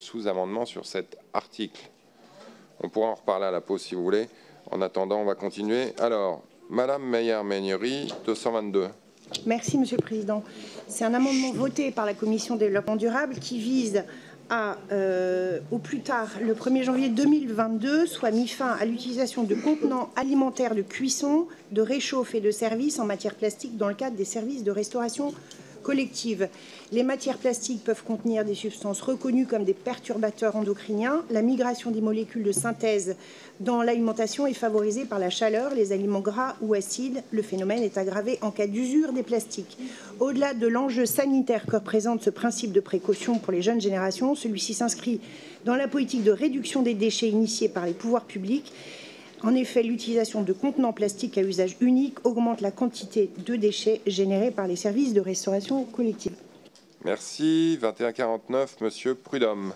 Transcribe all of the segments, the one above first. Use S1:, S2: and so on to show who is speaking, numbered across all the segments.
S1: sous-amendements sur cet article. On pourra en reparler à la pause si vous voulez. En attendant, on va continuer. Alors, Madame Meyer-Meignery, 222.
S2: Merci, Monsieur le Président. C'est un amendement voté par la Commission développement durable qui vise à, au plus tard, le 1er janvier 2022, soit mis fin à l'utilisation de contenants alimentaires de cuisson, de réchauffe et de service en matière plastique dans le cadre des services de restauration collective. Les matières plastiques peuvent contenir des substances reconnues comme des perturbateurs endocriniens. La migration des molécules de synthèse dans l'alimentation est favorisée par la chaleur, les aliments gras ou acides. Le phénomène est aggravé en cas d'usure des plastiques. Au-delà de l'enjeu sanitaire que représente ce principe de précaution pour les jeunes générations, celui-ci s'inscrit dans la politique de réduction des déchets initiée par les pouvoirs publics. En effet, l'utilisation de contenants plastiques à usage unique augmente la quantité de déchets générés par les services de restauration collective.
S1: Merci. 2149, Monsieur Prudhomme.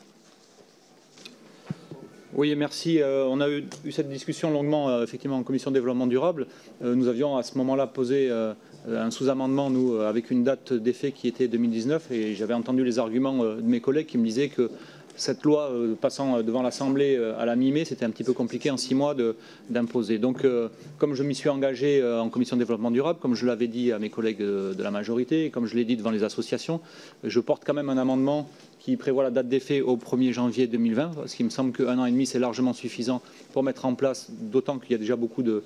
S3: Oui, merci. On a eu cette discussion longuement, effectivement, en commission développement durable. Nous avions à ce moment-là posé un sous-amendement, nous, avec une date d'effet qui était 2019, et j'avais entendu les arguments de mes collègues qui me disaient que cette loi passant devant l'Assemblée à la mi-mai, c'était un petit peu compliqué en 6 mois d'imposer. Donc, comme je m'y suis engagé en commission développement durable, comme je l'avais dit à mes collègues de la majorité, et comme je l'ai dit devant les associations, je porte quand même un amendement qui prévoit la date d'effet au 1er janvier 2020, parce qu'il me semble qu'un an et demi, c'est largement suffisant pour mettre en place, d'autant qu'il y a déjà beaucoup de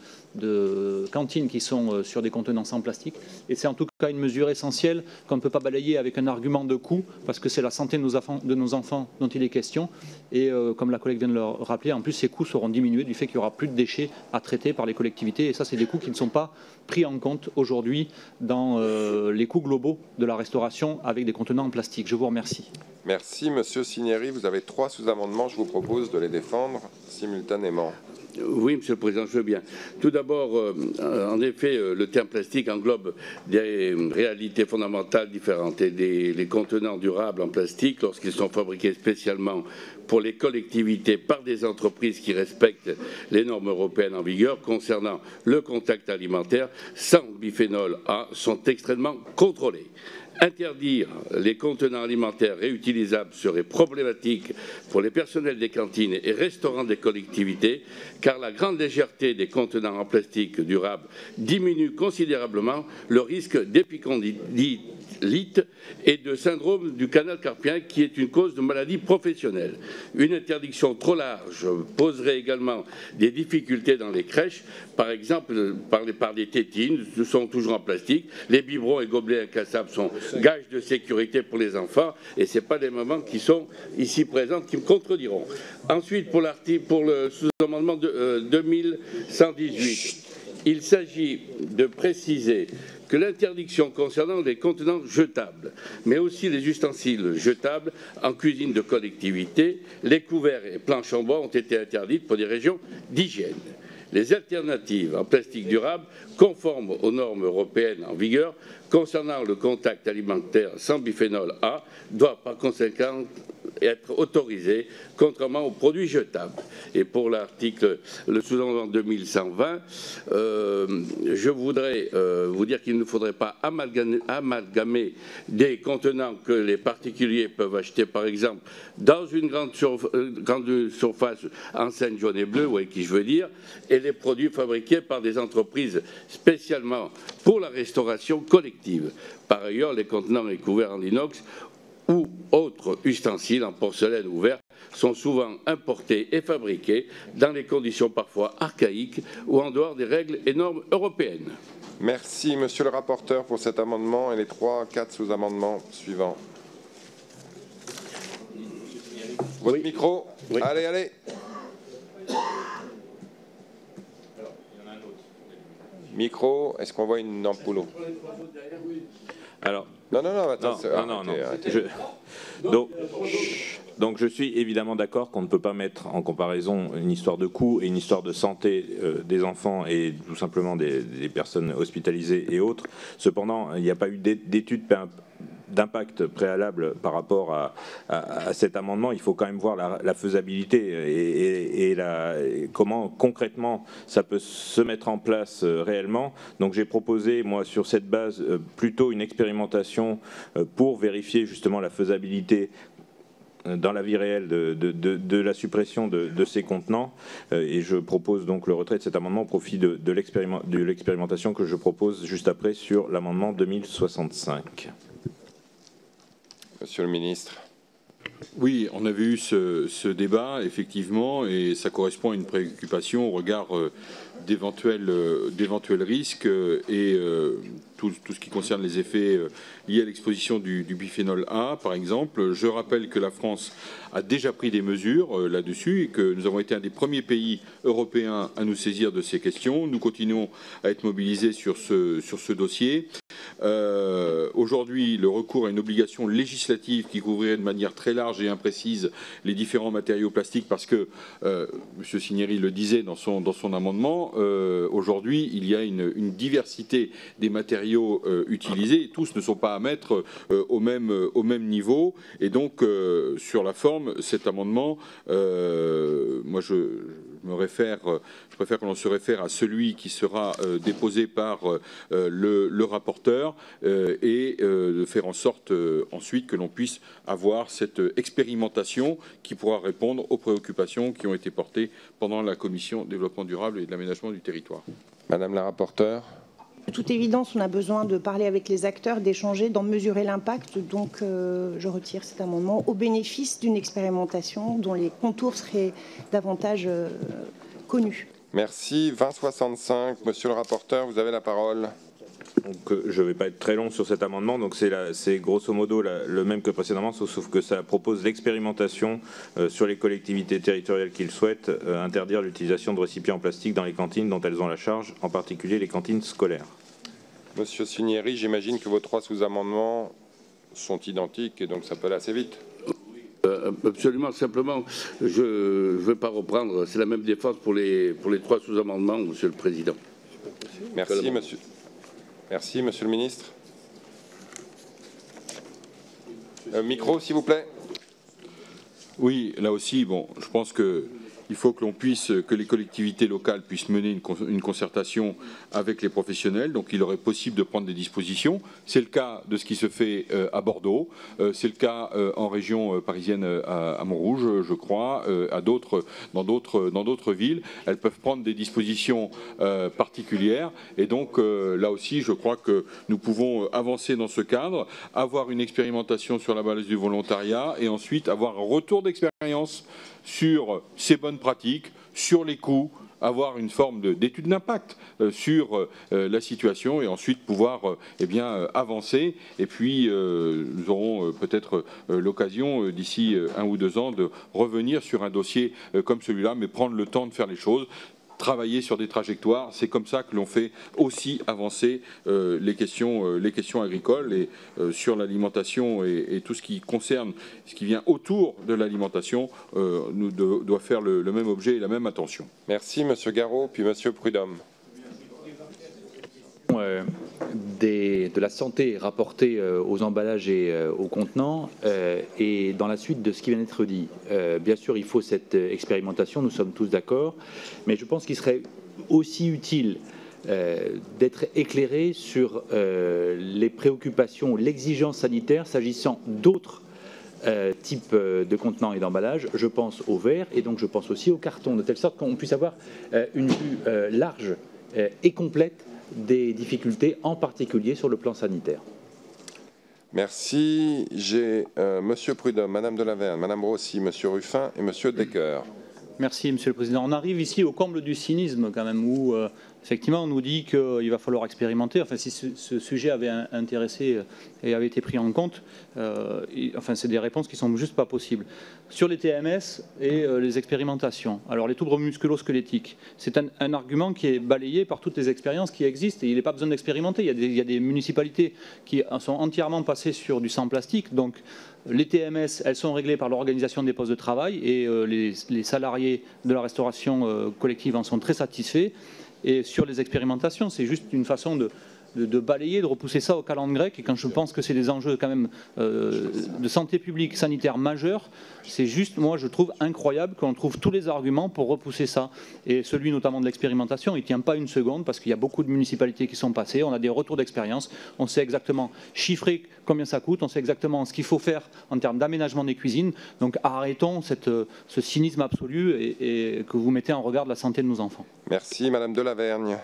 S3: cantines qui sont sur des contenants sans plastique. Et c'est en tout cas une mesure essentielle qu'on ne peut pas balayer avec un argument de coût, parce que c'est la santé de nos enfants dont il est question. Et comme la collègue vient de le rappeler, en plus, ces coûts seront diminués du fait qu'il n'y aura plus de déchets à traiter par les collectivités. Et ça, c'est des coûts qui ne sont pas pris en compte aujourd'hui dans les coûts globaux de la restauration avec des contenants en plastique. Je vous remercie.
S1: Merci, Monsieur Cinieri. Vous avez 3 sous-amendements. Je vous propose de les défendre simultanément.
S4: Oui, Monsieur le Président, je veux bien. Tout d'abord, en effet, le terme plastique englobe des réalités fondamentales différentes et les contenants durables en plastique, lorsqu'ils sont fabriqués spécialement pour les collectivités par des entreprises qui respectent les normes européennes en vigueur concernant le contact alimentaire, sans bisphénol A, sont extrêmement contrôlés. Interdire les contenants alimentaires réutilisables serait problématique pour les personnels des cantines et restaurants des collectivités, car la grande légèreté des contenants en plastique durable diminue considérablement le risque d'épicondylite et de syndrome du canal carpien, qui est une cause de maladie professionnelle. Une interdiction trop large poserait également des difficultés dans les crèches, par exemple par des tétines, sont toujours en plastique, les biberons et gobelets incassables sont gages de sécurité pour les enfants, et ce n'est pas des mamans qui sont ici présentes qui me contrediront. Ensuite, pour le sous-amendement de 2118, il s'agit de préciser que l'interdiction concernant les contenants jetables, mais aussi les ustensiles jetables en cuisine de collectivité, les couverts et planches en bois ont été interdites pour des raisons d'hygiène. Les alternatives en plastique durable, conformes aux normes européennes en vigueur concernant le contact alimentaire sans bisphénol A, doivent par conséquent être autorisées, contrairement aux produits jetables. Et pour l'article, le sous-amendement 2120, je voudrais vous dire qu'il ne faudrait pas amalgamer des contenants que les particuliers peuvent acheter, par exemple, dans une grande surface enseigne jaune et bleu, vous voyez qui je veux dire, et les produits fabriqués par des entreprises spécialement pour la restauration collective. Par ailleurs, les contenants et couverts en inox ou autres ustensiles en porcelaine ou verre sont souvent importés et fabriqués dans des conditions parfois archaïques ou en dehors des règles et normes européennes.
S1: Merci, Monsieur le rapporteur, pour cet amendement et les 3-4 sous-amendements suivants. Votre micro. Oui. Allez, allez. Micro, est-ce qu'on voit une ampoule?
S5: Alors,
S1: non, attends,
S5: non. Donc je suis évidemment d'accord qu'on ne peut pas mettre en comparaison une histoire de coût et une histoire de santé des enfants et tout simplement des personnes hospitalisées et autres. Cependant, il n'y a pas eu d'études d'impact préalable par rapport à cet amendement. Il faut quand même voir la faisabilité et comment concrètement ça peut se mettre en place réellement. Donc j'ai proposé, moi, sur cette base, plutôt une expérimentation pour vérifier justement la faisabilité dans la vie réelle de la suppression de ces contenants et je propose donc le retrait de cet amendement au profit de l'expérimentation que je propose juste après sur l'amendement 2065.
S1: Monsieur le ministre.
S6: Oui, on avait eu ce débat, effectivement, et ça correspond à une préoccupation au regard d'éventuels risques et tout ce qui concerne les effets liés à l'exposition du biphénol A, par exemple. Je rappelle que la France a déjà pris des mesures là-dessus et que nous avons été un des premiers pays européens à nous saisir de ces questions. Nous continuons à être mobilisés sur ce dossier. Aujourd'hui, le recours à une obligation législative qui couvrirait de manière très large et imprécise les différents matériaux plastiques, parce que M. Cinieri le disait dans son amendement, aujourd'hui, il y a une diversité des matériaux utilisés et tous ne sont pas à mettre au même niveau. Et donc, sur la forme, cet amendement, moi je préfère que l'on se réfère à celui qui sera déposé par le rapporteur et de faire en sorte ensuite que l'on puisse avoir cette expérimentation qui pourra répondre aux préoccupations qui ont été portées pendant la commission développement durable et de l'aménagement du territoire.
S1: Madame la rapporteure.
S2: De toute évidence, on a besoin de parler avec les acteurs, d'échanger, d'en mesurer l'impact. Donc, je retire cet amendement au bénéfice d'une expérimentation dont les contours seraient davantage connus.
S1: Merci. 2065, monsieur le rapporteur, vous avez la parole.
S5: Donc, je ne vais pas être très long sur cet amendement, donc c'est grosso modo le même que précédemment, sauf que ça propose l'expérimentation sur les collectivités territoriales qui le souhaitent, interdire l'utilisation de récipients en plastique dans les cantines dont elles ont la charge, en particulier les cantines scolaires. Monsieur
S1: Cinieri, j'imagine que vos 3 sous-amendements sont identiques et donc ça peut aller assez vite.
S4: Absolument, simplement, je ne veux pas reprendre, c'est la même défense pour les 3 sous-amendements, Monsieur le Président.
S1: Merci, monsieur. Merci, monsieur le ministre. Micro, s'il vous plaît.
S6: Oui, là aussi, bon, je pense qu'il faut que les collectivités locales puissent mener une concertation avec les professionnels. Donc, il aurait possible de prendre des dispositions. C'est le cas de ce qui se fait à Bordeaux. C'est le cas en région parisienne à Montrouge, je crois, dans d'autres villes. Elles peuvent prendre des dispositions particulières. Et donc, là aussi, je crois que nous pouvons avancer dans ce cadre, avoir une expérimentation sur la base du volontariat et ensuite avoir un retour d'expérience sur ces bonnes pratiques, sur les coûts, avoir une forme d'étude d'impact sur la situation et ensuite pouvoir avancer. Et puis, nous aurons peut-être l'occasion, d'ici 1 ou 2 ans, de revenir sur un dossier comme celui-là, mais prendre le temps de faire les choses. Travailler sur des trajectoires, c'est comme ça que l'on fait aussi avancer les questions agricoles et sur l'alimentation et tout ce qui concerne, ce qui vient autour de l'alimentation, doit faire le même objet et la même attention.
S1: Merci, monsieur Garot, puis monsieur Prudhomme.
S7: De la santé rapportée aux emballages et aux contenants et dans la suite de ce qui vient d'être dit. Bien sûr, il faut cette expérimentation, nous sommes tous d'accord, mais je pense qu'il serait aussi utile d'être éclairé sur les préoccupations, l'exigence sanitaire s'agissant d'autres types de contenants et d'emballages. Je pense au verre et donc je pense aussi au carton, de telle sorte qu'on puisse avoir une vue large et complète des difficultés, en particulier sur le plan sanitaire.
S1: Merci. J'ai monsieur Prudhomme, madame Delaverne, madame Rossi, monsieur Ruffin et monsieur Decker.
S3: Merci, Monsieur le Président. On arrive ici au comble du cynisme, quand même, où effectivement on nous dit qu'il va falloir expérimenter. Enfin, si ce sujet avait intéressé et avait été pris en compte, c'est des réponses qui sont juste pas possibles. Sur les TMS et les expérimentations, alors les troubles musculo-squelettiques, c'est un argument qui est balayé par toutes les expériences qui existent et il n'est pas besoin d'expérimenter. Il y a des municipalités qui sont entièrement passées sur du sans plastique, donc les TMS, elles sont réglées par l'organisation des postes de travail et les salariés de la restauration collective en sont très satisfaits. Et sur les expérimentations, c'est juste une façon de balayer, de repousser ça au calendrier grec. Et quand je pense que c'est des enjeux quand même de santé publique, sanitaire majeurs, c'est juste, moi je trouve incroyable qu'on trouve tous les arguments pour repousser ça. Et celui notamment de l'expérimentation, il ne tient pas une seconde parce qu'il y a beaucoup de municipalités qui sont passées, on a des retours d'expérience, on sait exactement chiffrer combien ça coûte, on sait exactement ce qu'il faut faire en termes d'aménagement des cuisines. Donc arrêtons ce cynisme absolu et que vous mettez en regard de la santé de nos enfants.
S1: Merci Madame Delavergne.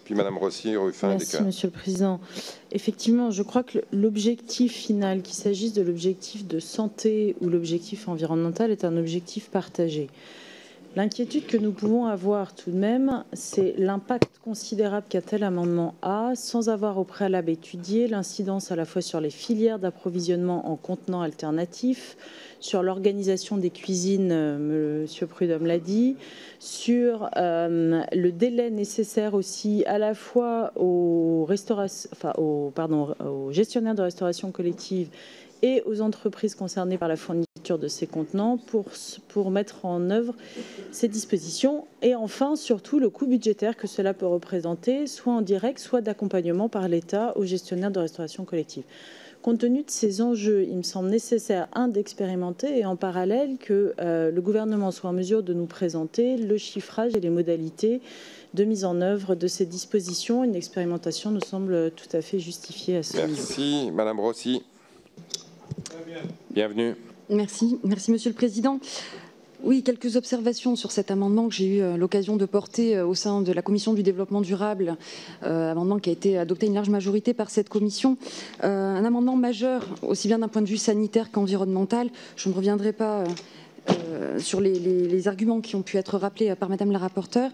S1: Puis Madame Rossi, Ruffin.
S8: Merci Monsieur le Président. Effectivement, je crois que l'objectif final, qu'il s'agisse de l'objectif de santé ou l'objectif environnemental, est un objectif partagé. L'inquiétude que nous pouvons avoir tout de même, c'est l'impact considérable qu'un tel amendement a, sans avoir au préalable étudié l'incidence à la fois sur les filières d'approvisionnement en contenants alternatifs, sur l'organisation des cuisines, Monsieur Prudhomme l'a dit, sur le délai nécessaire aussi à la fois aux gestionnaires de restauration collective et aux entreprises concernées par la fourniture de ces contenants pour mettre en œuvre ces dispositions. Et enfin, surtout, le coût budgétaire que cela peut représenter, soit en direct, soit d'accompagnement par l'État aux gestionnaires de restauration collective. Compte tenu de ces enjeux, il me semble nécessaire, d'expérimenter et en parallèle que le gouvernement soit en mesure de nous présenter le chiffrage et les modalités de mise en œuvre de ces dispositions. Une expérimentation nous semble tout à fait justifiée à ce niveau.
S1: Merci. Madame Rossi. Bienvenue.
S9: Merci Monsieur le Président. Oui, quelques observations sur cet amendement que j'ai eu l'occasion de porter au sein de la Commission du développement durable, amendement qui a été adopté à une large majorité par cette commission. Un amendement majeur, aussi bien d'un point de vue sanitaire qu'environnemental. Je ne reviendrai pas sur les arguments qui ont pu être rappelés par Madame la rapporteure.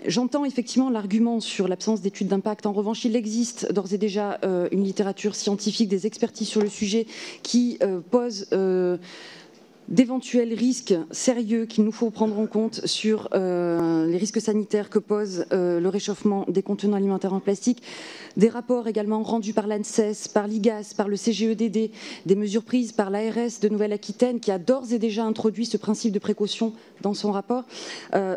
S9: J'entends effectivement l'argument sur l'absence d'études d'impact. En revanche, il existe d'ores et déjà une littérature scientifique, des expertises sur le sujet qui posent d'éventuels risques sérieux qu'il nous faut prendre en compte sur les risques sanitaires que pose le réchauffement des contenants alimentaires en plastique. Des rapports également rendus par l'ANSES, par l'IGAS, par le CGEDD, des mesures prises par l'ARS de Nouvelle-Aquitaine qui a d'ores et déjà introduit ce principe de précaution dans son rapport.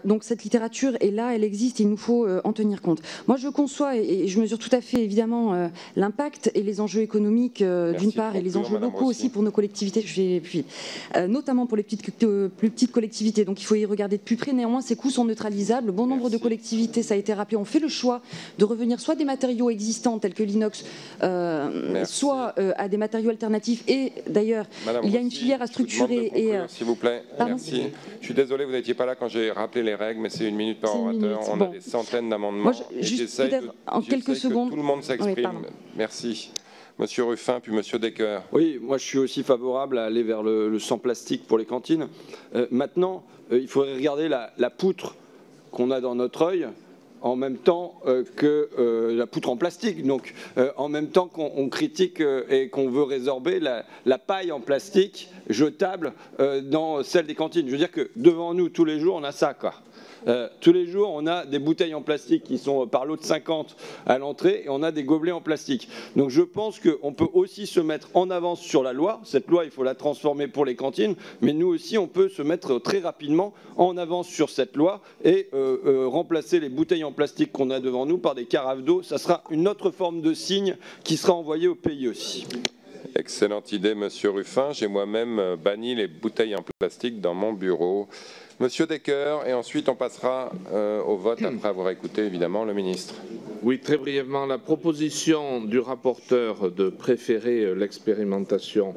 S9: Donc cette littérature est là, elle existe, il nous faut en tenir compte. Moi je conçois et je mesure tout à fait évidemment l'impact et les enjeux économiques d'une part et les enjeux locaux aussi pour nos collectivités, notamment pour les plus petites collectivités. Donc il faut y regarder de plus près. Néanmoins, ces coûts sont neutralisables. Bon nombre de collectivités, ça a été rappelé, ont fait le choix de revenir soit des matériaux existants tels que l'inox, soit à des matériaux alternatifs. Et d'ailleurs, il y a une filière à structurer.
S1: S'il vous plaît. Merci. Je suis désolé, vous n'étiez pas là quand j'ai rappelé les règles, mais c'est 1 minute par orateur. On a des centaines d'amendements.
S9: Juste en quelques secondes.
S1: Que tout le monde s'exprime.
S9: Oui,
S1: merci. Monsieur Ruffin, puis Monsieur Decker.
S10: Oui, moi je suis aussi favorable à aller vers le sans plastique pour les cantines. Maintenant, il faudrait regarder la poutre qu'on a dans notre œil en même temps que la poutre en plastique. Donc en même temps qu'on critique et qu'on veut résorber la paille en plastique jetable dans celle des cantines. Je veux dire que devant nous, tous les jours, on a ça, quoi. Tous les jours, on a des bouteilles en plastique qui sont par lot de 50 à l'entrée et on a des gobelets en plastique. Donc je pense qu'on peut aussi se mettre en avance sur la loi. Cette loi, il faut la transformer pour les cantines, mais nous aussi, on peut se mettre très rapidement en avance sur cette loi et remplacer les bouteilles en plastique qu'on a devant nous par des carafes d'eau. Ça sera une autre forme de signe qui sera envoyée au pays aussi.
S1: Excellente idée, Monsieur Ruffin. J'ai moi-même banni les bouteilles en plastique dans mon bureau. Monsieur Decker, et ensuite on passera au vote après avoir écouté évidemment le ministre.
S5: Oui, très brièvement, la proposition du rapporteur de préférer l'expérimentation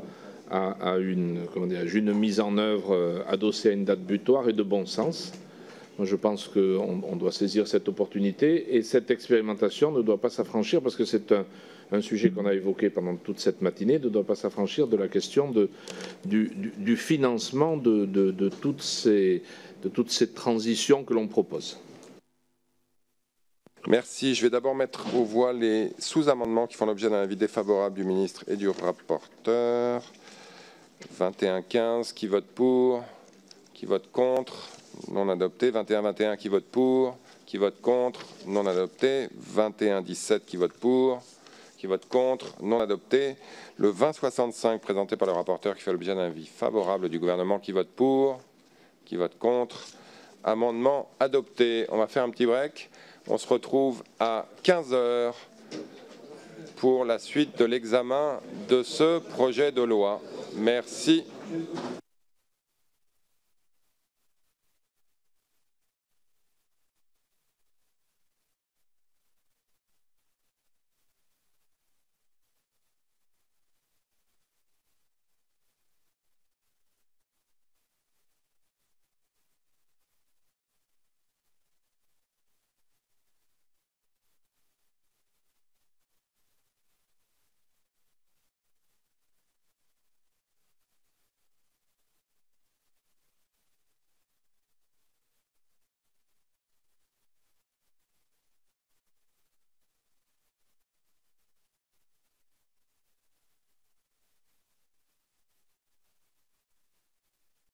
S5: à une mise en œuvre adossée à une date butoir est de bon sens. Moi, je pense qu'on doit saisir cette opportunité et cette expérimentation ne doit pas s'affranchir, parce que c'est un sujet qu'on a évoqué pendant toute cette matinée, ne doit pas s'affranchir de la question du financement de toutes ces transitions que l'on propose.
S1: Merci. Je vais d'abord mettre aux voix les sous-amendements qui font l'objet d'un avis défavorable du ministre et du rapporteur. 21-15, qui vote pour, qui vote contre, non adopté. 21-21, qui vote pour, qui vote contre, non adopté. 21-17, qui vote pour, qui vote contre, non adopté. Le 20-65, présenté par le rapporteur, qui fait l'objet d'un avis favorable du gouvernement, qui vote pour, qui vote contre. Amendement adopté. On va faire un petit break. On se retrouve à 15 h pour la suite de l'examen de ce projet de loi. Merci.